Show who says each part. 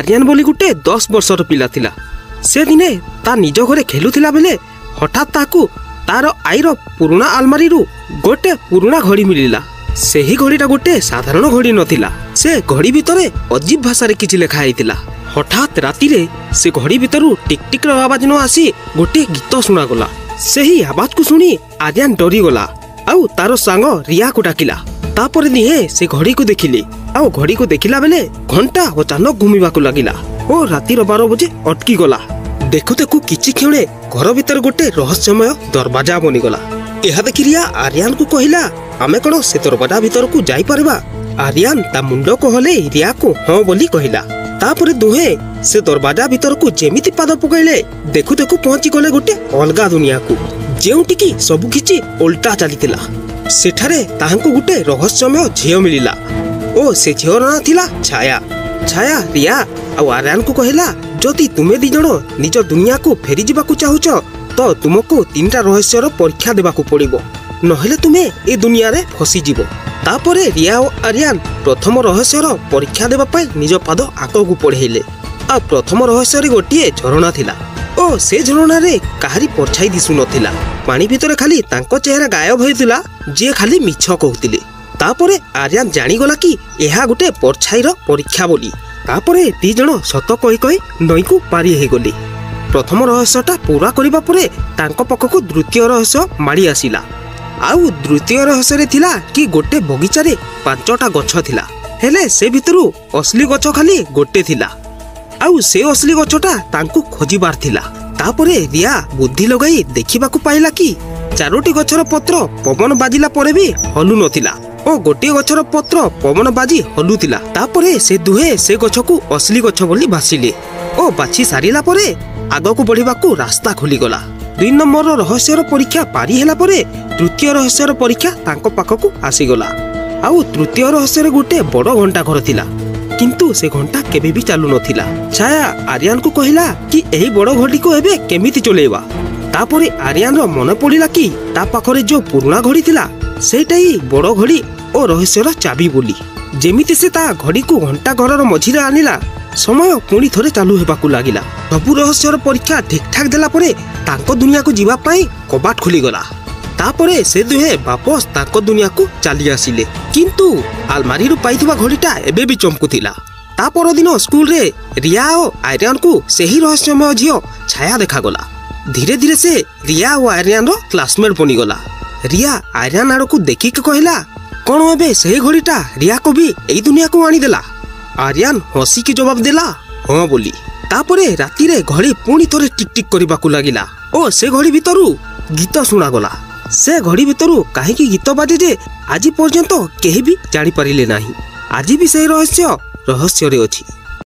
Speaker 1: आर्यन बोली गोटे 10 वर्षर पिला थिला। से दिने ता निज घरे खेलुथिला बेले हठात ताकू तार आईर पुराना आलमारी रु गोटे पुराना घड़ी मिलिला। सेही घड़ीटा गोटे साधारण घड़ी नथिला। से घड़ी भितरे अजीब भाषा रे किछि लेखा हैतिला। हठात राति रे से घड़ी भितरु टिक टिक रो आवाज न आसी गोटे गीत सुना गला। सेही आवाज को सुनी आर्यन डरी गला आउ तारो सांग रिया को डाकिला। तापर दिहे से घड़ी को देखिले आउ घड़ी को देखिला बेले घंटा अचानक घुमिबा को लागिला ओ रातिर 12 बजे अटकी गला। देखु देखु किछि क्षणे घर भीतर गोटे रहस्यमय दरवाजा बनिगला। यह देखि रिया आर्यन को कहिला आमे कोन से दरवाजा भीतर को जाई परबा। आर्यन ता मुंडो को हले रिया को हां बोली कहिला। तापरे दुहे से दरवाजा भीतर को जेमिति पाद पकैले देखु देखु पहुंची गले गोटे अलगा दुनिया को जेउटी की सब किछि उल्टा चलीतिला। सेठारे ताहांको गोटे रहस्यमय झियो मिलिला ओ से झियोर ना थिला छाया। छाया रिया आ आर्यन को कहिला जदि तुमे दी जण निज दुनिया को फेरी जिबा को चाहुच तो तुमको 3टा रहस्यर परीक्षा देबा को पड़िबो नहेले तुमे ए दुनिया रे फसी जिवो। तापरे रिया और आर्यन प्रथम रहस्यर परीक्षा देबा पई निज पाद आको को पढेइले। आ प्रथम रहस्य गोटे झरणा थिला ओ से झरणा रे काहारी परछाई दिसु नथिला। पानी भीतर खाली तांको चेहरा गायब होइतिला जे खाली मिछ कहउतिले। तापरे आर्यन जानी गला कि एहा गोटे परछाईर परीक्षा बोली। तापरे दी जण सत कहि कहि नई को पारी हे गली। प्रथम रहस्यटा पूरा करिबा परे तांको पखको द्वितीय रहस्य माडी आसिला। आउ द्वितीय रहस्य रे थिला कि गोटे बगीचा रे 5टा गछ थिला हेले से भितरु असली गछ खाली गोटे थिला। आउ से असली गछटा तांको खोजिबार थिला। तापरे रिया बुद्धि लगाई देखिबा को पाइला कि 4टी गछर पत्र पवन बाजिला परे भी हलु नथिला ओ गोटे गछर पत्र पवन बाजी हलुतिला। तापरे से दुहे से गछ को असली गछ बोली बासिले ओ बाछि सारिला परे आगो को बढ़िबा को रास्ता खोली गला। 2 नंबर रहस्यर परीक्षा पारी हैला परे तृतीय रहस्यर परीक्षा तांको पाखकु आसी गला। आउ तृतीय रहस्यर गोटे बड़ घंटा घर थिला किंतु से घंटा केबे भी चालू नथिला। छाया आर्यन को कहिला कि एही बड़ घड़ी को एबे केमिति चलेबा। तापरे आर्यन रो मन पड़िला कि ता पाखरे जो पुराना घड़ी थिला सेटा ही बड़ घड़ी ओ रहस्यर चाबी बोली। जेमिति से ता घड़ी को घंटा घरर मझिरे आनिला समय पुणी थरे चालू हेबाकू लागिला। सबु रहस्यर परीक्षा ठीक ठाक देला परे तांको दुनिया को जीवा पाई कबाट खुली गला। तापरे से दुहे वापस तांको दुनिया को चली आसिले किंतु आलमारी रु पाइथिबा घड़ीटा एबे भी चमकुथिला। तापर दिन स्कूल रे रिया और आर्यन को सेही रहस्यमय झियो छाया देखा गला। धीरे धीरे से रिया और आर्यन रो क्लासमेट बनी गला। रिया आर्यन आड़ को देखि के कहला कोन एबे सेही घड़ीटा रिया को भी एई दुनिया को आनी देला। आर्यन हसी के जवाब देला हां बोली। तापरे राति रे घड़ी पुणी थरे टिक टिक करबा को लागिला ओ से घड़ी भितरु गीत सुना गला। से घड़ी भितरु काहे की गीत बाजे जे आज पर्यंत केही भी जानि परिले नाही। आज भी से रहस्य रे अछि।